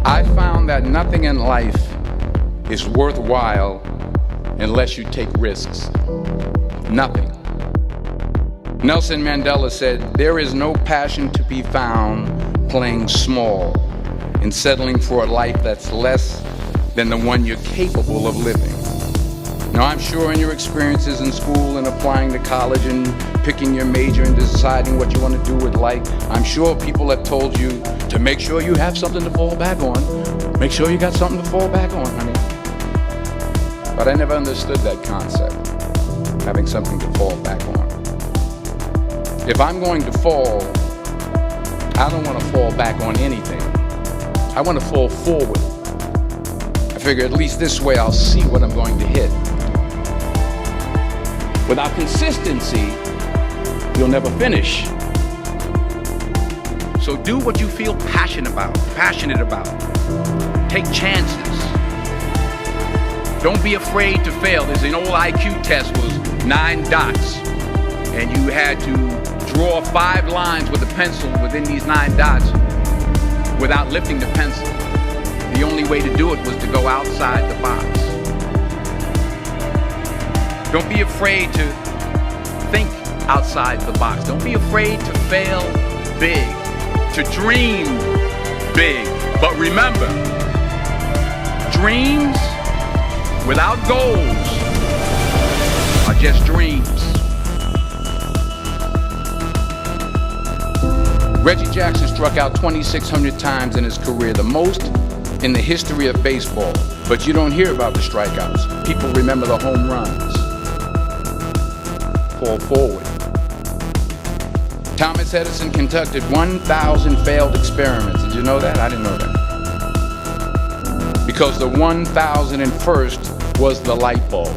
I found that nothing in life is worthwhile unless you take risks. Nothing. Nelson Mandela said, "There is no passion to be found playing small and settling for a life that's less than the one you're capable of living." Now, I'm sure in your experiences in school and applying to college and picking your major and deciding what you want to do with life, I'm sure people have told you to make sure you have something to fall back on. Make sure you got something to fall back on, honey. But I never understood that concept, having something to fall back on. If I'm going to fall, I don't want to fall back on anything. I want to fall forward. I figure at least this way I'll see what I'm going to hit. Without consistency, you'll never finish. So do what you feel passionate about. Take chances. Don't be afraid to fail. There's an old IQ test was 9 dots, and you had to draw 5 lines with a pencil within these 9 dots without lifting the pencil. The only way to do it was to go outside the box. Don't be afraid to think outside the box. Don't be afraid to fail big, to dream big. But remember, dreams without goals are just dreams. Reggie Jackson struck out 2,600 times in his career, the most in the history of baseball. But you don't hear about the strikeouts. People remember the home runs. Fall forward. Thomas Edison conducted 1,000 failed experiments. Did you know that? I didn't know that. Because the 1,001st was the light bulb.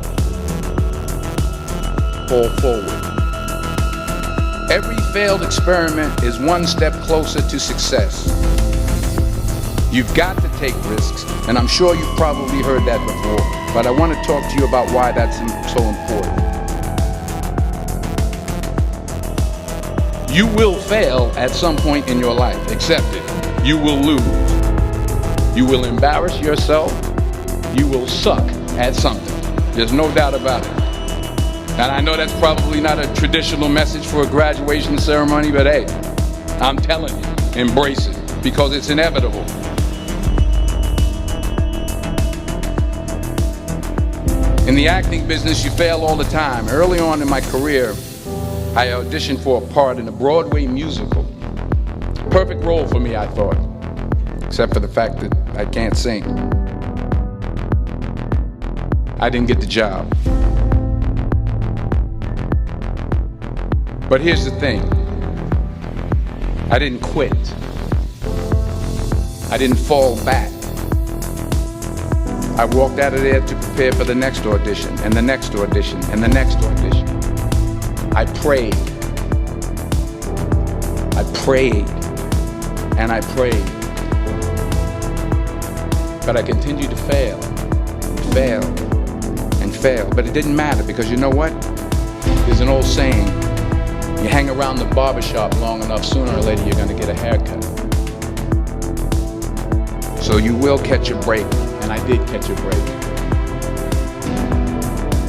Fall forward. Every failed experiment is one step closer to success. You've got to take risks, and I'm sure you've probably heard that before, but I want to talk to you about why that's so important. You will fail at some point in your life. Accept it. You will lose. You will embarrass yourself. You will suck at something. There's no doubt about it. And I know that's probably not a traditional message for a graduation ceremony, but hey, I'm telling you, embrace it, because it's inevitable. In the acting business, you fail all the time. Early on in my career, I auditioned for a part in a Broadway musical. Perfect role for me, I thought, except for the fact that I can't sing. I didn't get the job. But here's the thing. I didn't quit. I didn't fall back. I walked out of there to prepare for the next audition, and the next audition, and the next audition. I prayed. I prayed. And I prayed. But I continued to fail, and fail, and fail. But it didn't matter, because you know what? There's an old saying, you hang around the barbershop long enough, sooner or later you're going to get a haircut. So you will catch a break, and I did catch a break.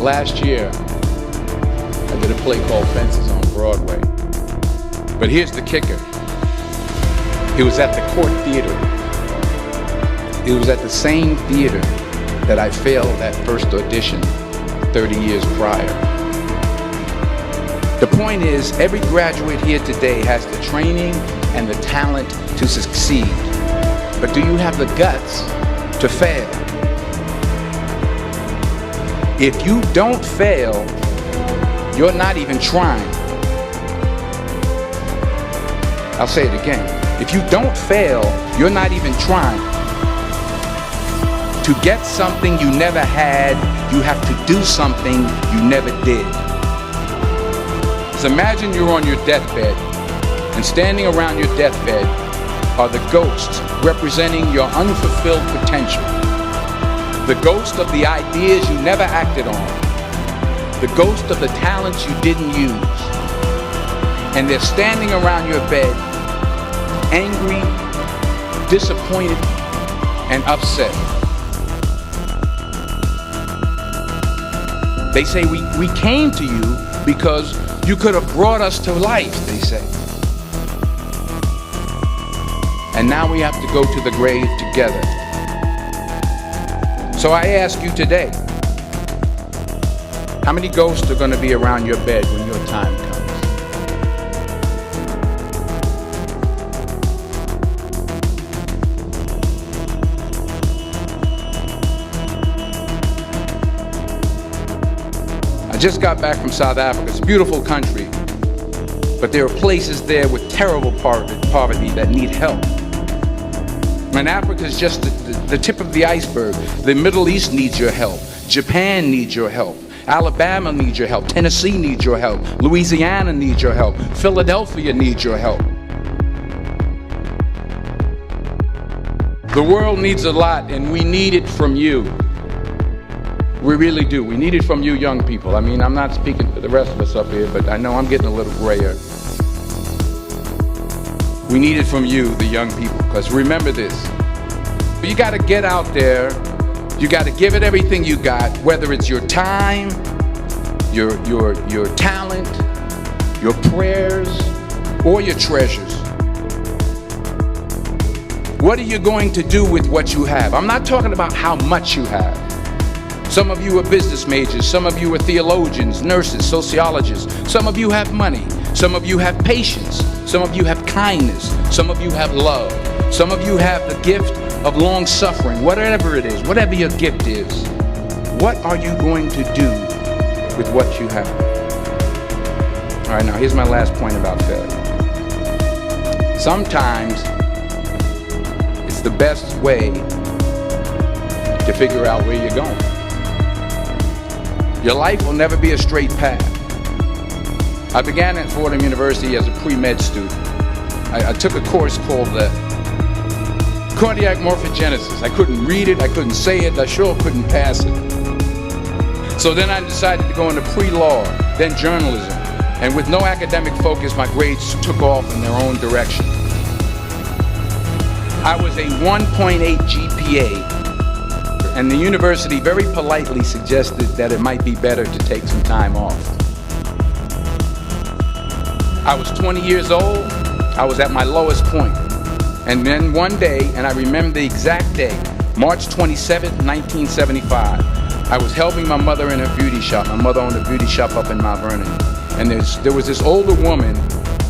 Last year, I did a play called Fences on Broadway. But here's the kicker. It was at the Court Theater. It was at the same theater that I failed that first audition 30 years prior. The point is, every graduate here today has the training and the talent to succeed. But do you have the guts to fail? If you don't fail, you're not even trying. I'll say it again. If you don't fail, you're not even trying. To get something you never had, you have to do something you never did. So imagine you're on your deathbed, and standing around your deathbed are the ghosts representing your unfulfilled potential. The ghost of the ideas you never acted on. The ghost of the talents you didn't use. And they're standing around your bed, angry, disappointed, and upset. They say we came to you because you could have brought us to life, they say. And now we have to go to the grave together. So I ask you today, how many ghosts are going to be around your bed when your time comes? I just got back from South Africa. It's a beautiful country, but there are places there with terrible poverty that need help. And Africa is just the tip of the iceberg. The Middle East needs your help. Japan needs your help. Alabama needs your help. Tennessee needs your help. Louisiana needs your help. Philadelphia needs your help. The world needs a lot, and we need it from you. We really do. We need it from you young people. I mean, I'm not speaking for the rest of us up here, but I know I'm getting a little grayer. We need it from you, the young people, because remember this. You got to get out there. You got to give it everything you got, whether it's your time, your talent, your prayers, or your treasures. What are you going to do with what you have? I'm not talking about how much you have. Some of you are business majors. Some of you are theologians, nurses, sociologists. Some of you have money. Some of you have patience. Some of you have kindness. Some of you have love. Some of you have the gift of long suffering. Whatever it is, whatever your gift is, what are you going to do with what you have? All right, now here's my last point about failure. Sometimes it's the best way to figure out where you're going. Your life will never be a straight path. I began at Fordham University as a pre-med student. I took a course called cardiac morphogenesis. I couldn't read it, I couldn't say it, I sure couldn't pass it. So then I decided to go into pre-law, then journalism. And with no academic focus, my grades took off in their own direction. I was a 1.8 GPA, and the university very politely suggested that it might be better to take some time off. I was 20 years old. I was at my lowest point. And then one day, and I remember the exact day, March 27th, 1975, I was helping my mother in her beauty shop. My mother owned a beauty shop up in Mount Vernon. And there was this older woman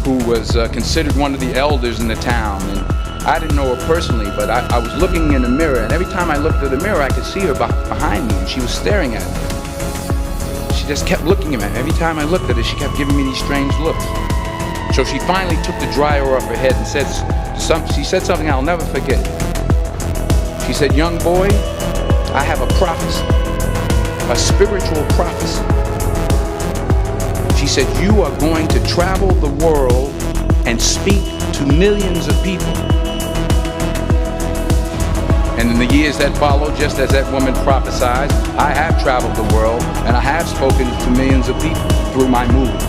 who was considered one of the elders in the town. And I didn't know her personally, but I was looking in the mirror, and every time I looked at the mirror, I could see her behind me, and she was staring at me. She just kept looking at me. Every time I looked at her, she kept giving me these strange looks. So she finally took the dryer off her head and she said something I'll never forget. She said, "Young boy, I have a prophecy, a spiritual prophecy." She said, "You are going to travel the world and speak to millions of people." And in the years that followed, just as that woman prophesied, I have traveled the world and I have spoken to millions of people through my movies.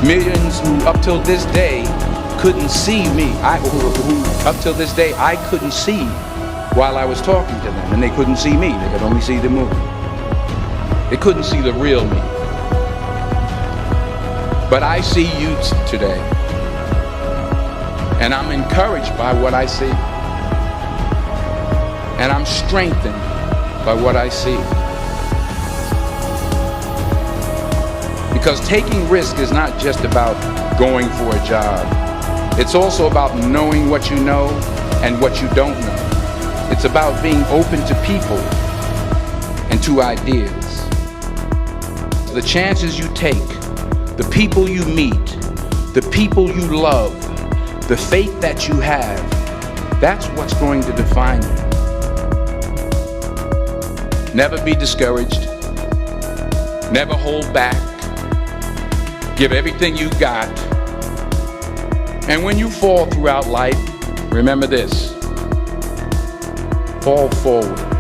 Millions who up till this day couldn't see me. Who up till this day I couldn't see while I was talking to them, and they couldn't see me. They could only see the movie. They couldn't see the real me. But I see you today, and I'm encouraged by what I see, and I'm strengthened by what I see. Because taking risk is not just about going for a job. It's also about knowing what you know and what you don't know. It's about being open to people and to ideas. The chances you take, the people you meet, the people you love, the faith that you have, that's what's going to define you. Never be discouraged. Never hold back. Give everything you got. And when you fall throughout life, remember this: fall forward.